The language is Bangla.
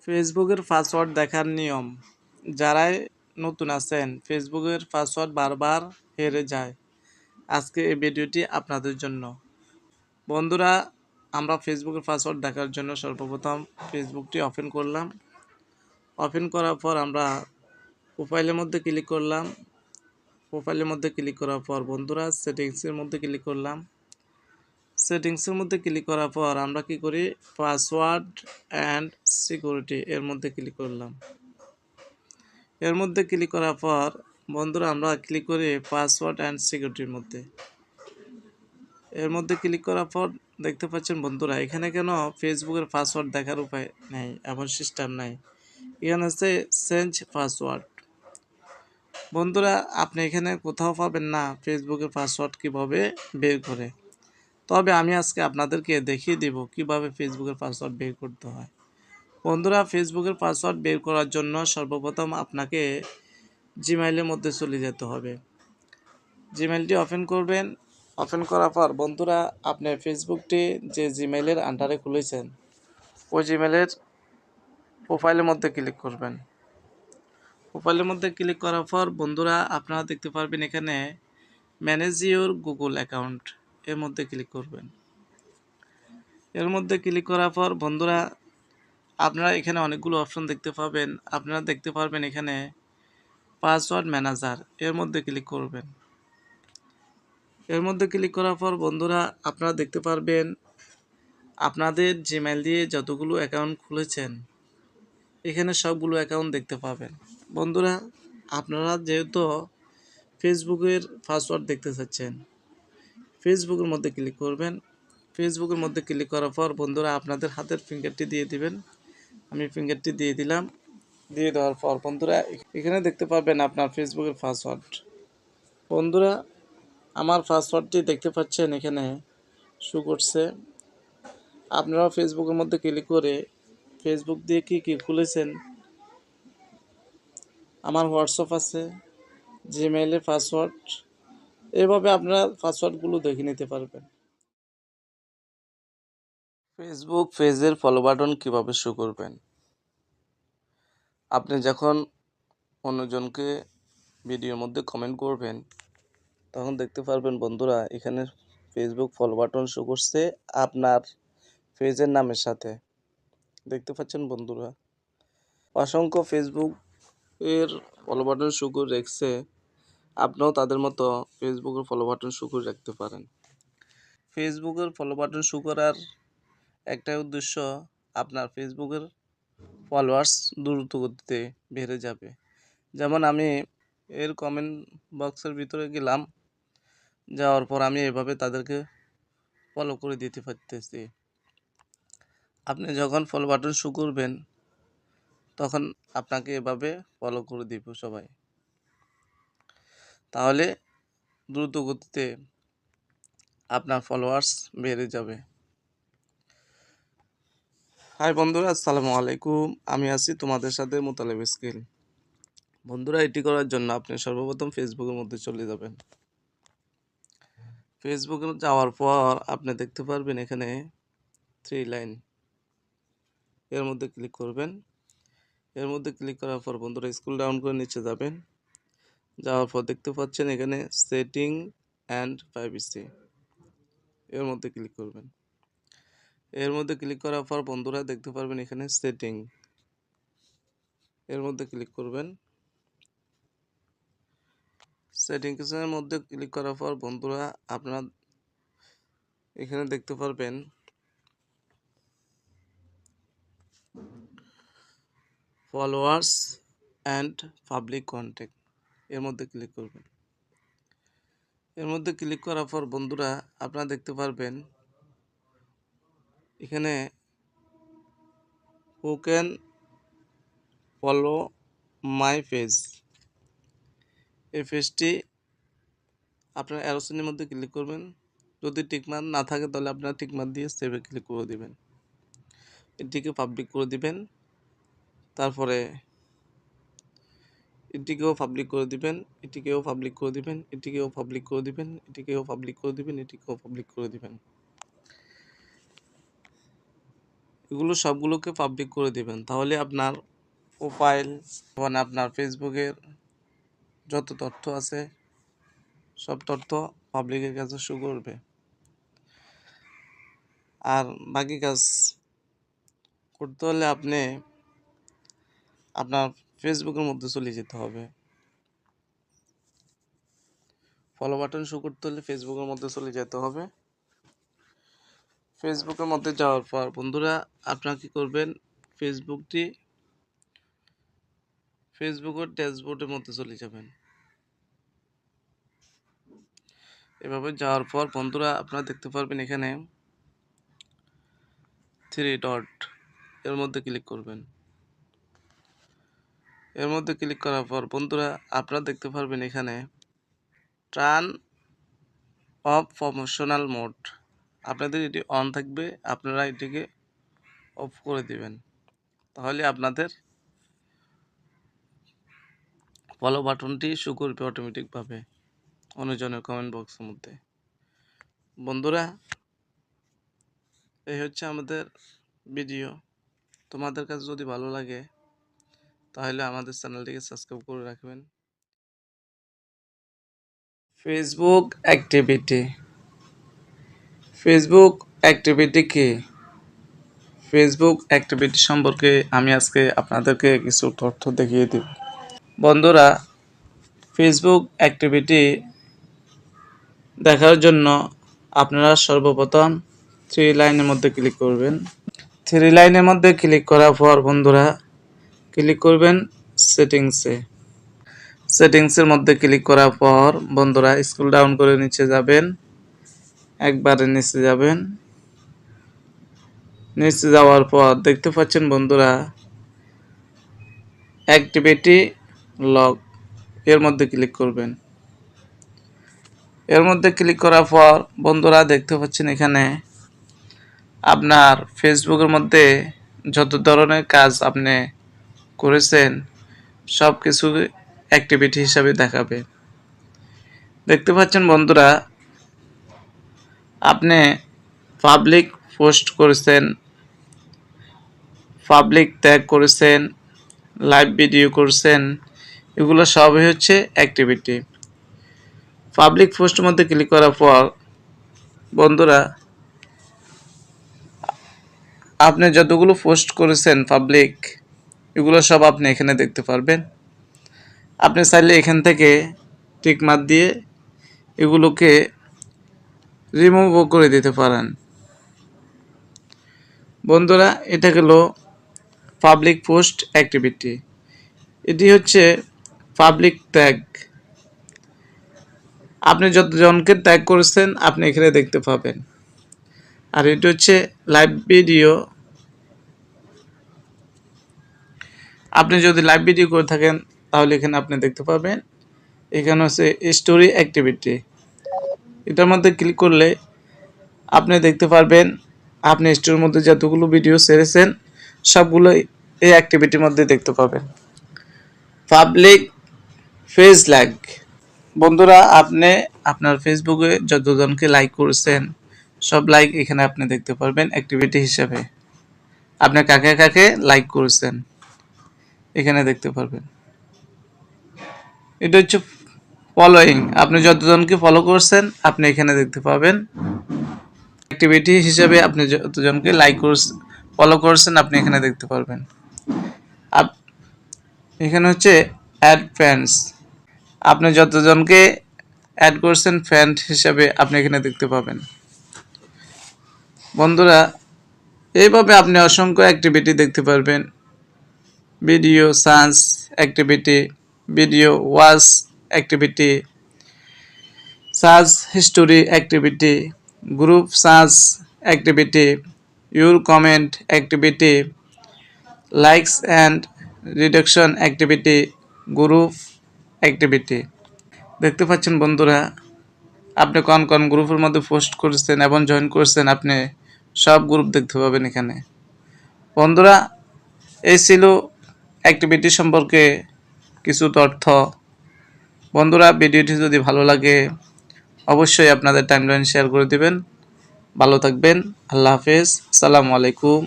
ফেসবুকের পাসওয়ার্ড দেখার নিয়ম। যারাই নতুন আছেন ফেসবুকের পাসওয়ার্ড বারবার হেরে যায়, আজকে এই ভিডিওটি আপনাদের জন্য। বন্ধুরা, আমরা ফেসবুকের পাসওয়ার্ড দেখার জন্য সর্বপ্রথম ফেসবুকটি ওপেন করলাম। ওপেন করার পর আমরা প্রোফাইলের মধ্যে ক্লিক করলাম। প্রোফাইলের মধ্যে ক্লিক করার পর বন্ধুরা সেটিংসের মধ্যে ক্লিক করলাম। সেটিংসের মধ্যে ক্লিক করার পর আমরা কি করি, পাসওয়ার্ড অ্যান্ড সিকিউরিটি এর মধ্যে ক্লিক করলাম। এর মধ্যে ক্লিক করার পর বন্ধুরা আমরা ক্লিক করি পাসওয়ার্ড অ্যান্ড সিকিউরিটির মধ্যে। এর মধ্যে ক্লিক করার পর দেখতে পাচ্ছেন বন্ধুরা, এখানে কেন ফেসবুকের পাসওয়ার্ড দেখার উপায় নেই, এমন সিস্টেম নাই। এখানে আছে চেঞ্জ পাসওয়ার্ড। বন্ধুরা, আপনি এখানে কোথাও পাবেন না ফেসবুকের পাসওয়ার্ড কিভাবে বের করে। তবে আমি আজকে আপনাদেরকে দেখিয়ে দেব কিভাবে ফেসবুকের পাসওয়ার্ড বের করতে হয়। বন্ধুরা, ফেসবুকের পাসওয়ার্ড বের করার জন্য সর্বপ্রথম আপনাকে জিমেইলের মধ্যে চলে যেতে হবে। জিমেইলটি ওপেন করবেন। ওপেন করার পর বন্ধুরা আপনি ফেসবুকটি যে জিমেইলের আন্ডারে খুলেছেন ওই জিমেইলের প্রোফাইলের মধ্যে ক্লিক করবেন। প্রোফাইলের মধ্যে ক্লিক করার পর বন্ধুরা আপনারা দেখতে পারবেন এখানে ম্যানেজ ইওর গুগল অ্যাকাউন্ট এর মধ্যে ক্লিক করবেন। এর মধ্যে ক্লিক করার পর বন্ধুরা আপনারা এখানে অনেকগুলো অপশন দেখতে পাবেন। আপনারা দেখতে পারবেন এখানে পাসওয়ার্ড ম্যানেজার এর মধ্যে ক্লিক করবেন। এর মধ্যে ক্লিক করার পর বন্ধুরা আপনারা দেখতে পারবেন আপনাদের জিমেইল দিয়ে যতগুলো অ্যাকাউন্ট খুলেছেন এখানে সবগুলো অ্যাকাউন্ট দেখতে পাবেন। বন্ধুরা, আপনারা যেহেতু ফেসবুকের পাসওয়ার্ড দেখতে চাচ্ছেন ফেসবুকের মধ্যে ক্লিক করবেন। ফেসবুকের মধ্যে ক্লিক করার পর বন্ধুরা আপনাদের হাতের ফিঙ্গারটি দিয়ে দিবেন। আমি ফিঙ্গারটি দিয়ে দিলাম। দিয়ে দেওয়ার পর বন্ধুরা এখানে দেখতে পাবেন আপনার ফেসবুকের পাসওয়ার্ড। বন্ধুরা, আমার পাসওয়ার্ডটি দেখতে পাচ্ছেন এখানে শো করছে। আপনারা ফেসবুকের মধ্যে ক্লিক করে ফেসবুক দিয়ে কি কি খুলেছেন, আমার হোয়াটসঅ্যাপ আছে, জিমেইলের পাসওয়ার্ড, এভাবে আপনারা পাসওয়ার্ডগুলো দেখে নিতে পারবেন। ফেসবুক পেজের ফলো বাটন কীভাবে শো করবেন। আপনি যখন অন্যজনকে ভিডিওর মধ্যে কমেন্ট করবেন তখন দেখতে পারবেন বন্ধুরা এখানে ফেসবুক ফলো বাটন শো করছে আপনার পেজের নামের সাথে। দেখতে পাচ্ছেন বন্ধুরা, অসংখ্য ফেসবুক এর ফলো বাটন শো করে রেখেছে। আপনিও তাদের মতো ফেসবুকের ফলো বাটন শো করে রাখতে পারেন। ফেসবুকের ফলো বাটন শো করার একটাই উদ্দেশ্য, আপনার ফেসবুকের ফলোয়ার্স দ্রুত গতিতে বেড়ে যাবে। যেমন আমি এর কমেন্ট বক্সের ভিতরে গেলাম, যাওয়ার পর আমি এভাবে তাদেরকে ফলো করে দিতে পারতেছি। আপনি যখন ফলো বাটন শো করবেন তখন আপনাকে এভাবে ফলো করে দিব সবাই, তাহলে দ্রুত গতিতে আপনার ফলোয়ার্স বেড়ে যাবে। হাই বন্ধুরা, আসসালামু আলাইকুম। আমি আছি তোমাদের সাথে মোতালেব স্কিল। বন্ধুরা, এটি করার জন্য আপনি সর্বপ্রথম ফেসবুকের মধ্যে চলে যাবেন। ফেসবুকে যাওয়ার পর আপনি দেখতে পারবেন এখানে 3 লাইন, এর মধ্যে ক্লিক করবেন। এর মধ্যে ক্লিক করার পর বন্ধুরা স্ক্রল ডাউন করে নিচে যাবেন। যাওয়ার পর দেখতে পাচ্ছেন এখানে সেটিং অ্যান্ড প্রাইভেসি, এর মধ্যে ক্লিক করবেন। এর মধ্যে ক্লিক করার পর বন্ধুরা দেখতে পারবেন এখানে সেটিং, এর মধ্যে ক্লিক করবেন। সেটিংসের মধ্যে ক্লিক করার পর বন্ধুরা আপনারা এখানে দেখতে পারবেন ফলোয়ার্স অ্যান্ড পাবলিক কন্ট্যাক্ট, এর মধ্যে ক্লিক করবেন। এর মধ্যে ক্লিক করার পর বন্ধুরা আপনারা দেখতে পারবেন এখানে who can follow my page, এই পেজটি আপনার অ্যারোসিনের মধ্যে ক্লিক করবেন। যদি টিকমার্ক না থাকে তাহলে আপনারা টিকমার্ক দিয়ে সেভে ক্লিক করে দিবেন। এটিকে পাবলিক করে দিবেন। তারপরে এটিকেও পাবলিক করে দিবেন, এটিকেও পাবলিক করে দিবেন, এটিকেও পাবলিক করে দিবেন, এটিকেও পাবলিক করে দিবেন, এটিকেও পাবলিক করে দিবেন। এগুলো সবগুলোকে পাবলিক করে দিবেন। তাহলে আপনার প্রোফাইল মানে আপনার ফেসবুকের যত তথ্য আছে সব তথ্য পাবলিকের কাছে শো করবে। আর বাকি কাজ করতে হলে আপনি আপনার ফেসবুকের মধ্যে চলে যেতে হবে। ফলো বাটন শো করতে হলে ফেসবুকের মধ্যে চলে যেতে হবে। ফেসবুকের মধ্যে যাওয়ার পর বন্ধুরা আপনারা কি করবেন, ফেসবুকের ড্যাশবোর্ডের মধ্যে চলে যাবেন। এভাবে যাওয়ার পর বন্ধুরা আপনারা দেখতে পারবেন এখানে 3 ডট এর মধ্যে ক্লিক করবেন। এর মধ্যে ক্লিক করার পর বন্ধুরা আপনারা দেখতে পারবেন এখানে টার্ন অফ প্রমোশনাল মোড, আপনাদের এটি অন থাকবে, আপনারা এটিকে অফ করে দিবেন। তাহলে আপনাদের ফলো বাটনটি শো করবে অটোমেটিকভাবে অন্যজনের কমেন্ট বক্সের মধ্যে। বন্ধুরা এই হচ্ছে আমাদের ভিডিও। তোমাদের কাছে যদি ভালো লাগে তাহলে আমাদের চ্যানেলটিকে সাবস্ক্রাইব করে রাখবেন। Facebook activity. ফেসবুক অ্যাক্টিভিটি কি? ফেসবুক অ্যাক্টিভিটি সম্পর্কে আমি আজকে আপনাদেরকে কিছু তথ্য দেখিয়ে দিব। বন্ধুরা ফেসবুক অ্যাক্টিভিটি দেখার জন্য আপনারা সর্বপ্রথম 3 লাইনের মধ্যে ক্লিক করবেন। 3 লাইনের মধ্যে ক্লিক করার পর বন্ধুরা ক্লিক করবেন সেটিংসে। সেটিংসের মধ্যে ক্লিক করার পর বন্ধুরা স্ক্রল ডাউন করে নিচে যাবেন, একবারে নিচে যাবেন। নিচে যাওয়ার পর দেখতে পাচ্ছেন বন্ধুরা অ্যাক্টিভিটি লগ, এর মধ্যে ক্লিক করবেন। এর মধ্যে ক্লিক করার পর বন্ধুরা দেখতে পাচ্ছেন এখানে আপনার ফেসবুকের মধ্যে যত ধরনের কাজ আপনি করেছেন সব কিছু অ্যাক্টিভিটি হিসাবে দেখাবে। দেখতে পাচ্ছেন বন্ধুরা আপনি পাবলিক পোস্ট করেছেন, পাবলিক ট্যাগ করেছেন, লাইভ ভিডিও করছেন, এগুলো সবই হচ্ছে অ্যাক্টিভিটি। পাবলিক পোস্টের মধ্যে ক্লিক করার পর বন্ধুরা আপনি যতগুলো পোস্ট করেছেন পাবলিক, এগুলো সব আপনি এখানে দেখতে পারবেন। আপনি চাইলে এখান থেকে টিক মার্ক দিয়ে এগুলোকে রিমুভও করে দিতে পারেন। বন্ধুরা এটা হলো পাবলিক পোস্ট অ্যাক্টিভিটি। এটি হচ্ছে পাবলিক ট্যাগ। আপনি যতজনকে ট্যাগ করেছেন আপনি এখানে দেখতে পাবেন। আর এটি হচ্ছে লাইভ ভিডিও। আপনি যদি লাইভ ভিডিও করে থাকেন তাহলে এখানে আপনি দেখতে পাবেন। এখানে হচ্ছে স্টোরি অ্যাক্টিভিটি, এটার মধ্যে ক্লিক করলে আপনি দেখতে পারবেন আপনি স্টোরির মধ্যে যতগুলো ভিডিও ছেড়েছেন সবগুলো এই অ্যাক্টিভিটির মধ্যে দেখতে পাবেন। পাবলিক পেজ লাইক, বন্ধুরা আপনি আপনার ফেসবুকে যতজনকে লাইক করেছেন সব লাইক এখানে আপনি দেখতে পারবেন অ্যাক্টিভিটি হিসাবে। আপনি কাকে কাকে লাইক করেছেন এখানে দেখতে পারবেন। এটা হচ্ছে ফলোয়িং, আপনি যতজনকে ফলো করছেন আপনি এখানে দেখতে পাবেন। অ্যাক্টিভিটি হিসাবে আপনি যতজনকে লাইক করছেন ফলো করছেন আপনি এখানে দেখতে পারবেন। এখানে হচ্ছে অ্যাড ফ্রেন্ডস, আপনি যতজনকে অ্যাড করছেন ফ্রেন্ড হিসাবে আপনি এখানে দেখতে পাবেন। বন্ধুরা এইভাবে আপনি অসংখ্য অ্যাক্টিভিটি দেখতে পারবেন। Video search activity, video watch activity, search history activity, group search activity, your comment activity, likes and reduction activity, group activity. দেখতে পাচ্ছেন বন্ধুরা আপনি কোন কোন গ্রুপের মধ্যে পোস্ট করেছেন এবং জয়েন করেছেন আপনি সব গ্রুপ দেখতে পাবেন এখানে। বন্ধুরা এই ছিল অ্যাক্টিভিটি সম্পর্কে কিছু তথ্য। বন্ধুরা ভিডিওটি যদি ভালো লাগে অবশ্যই আপনাদের টাইমলাইন শেয়ার করে দিবেন। ভালো থাকবেন। আল্লাহ হাফেজ। আসসালামু আলাইকুম।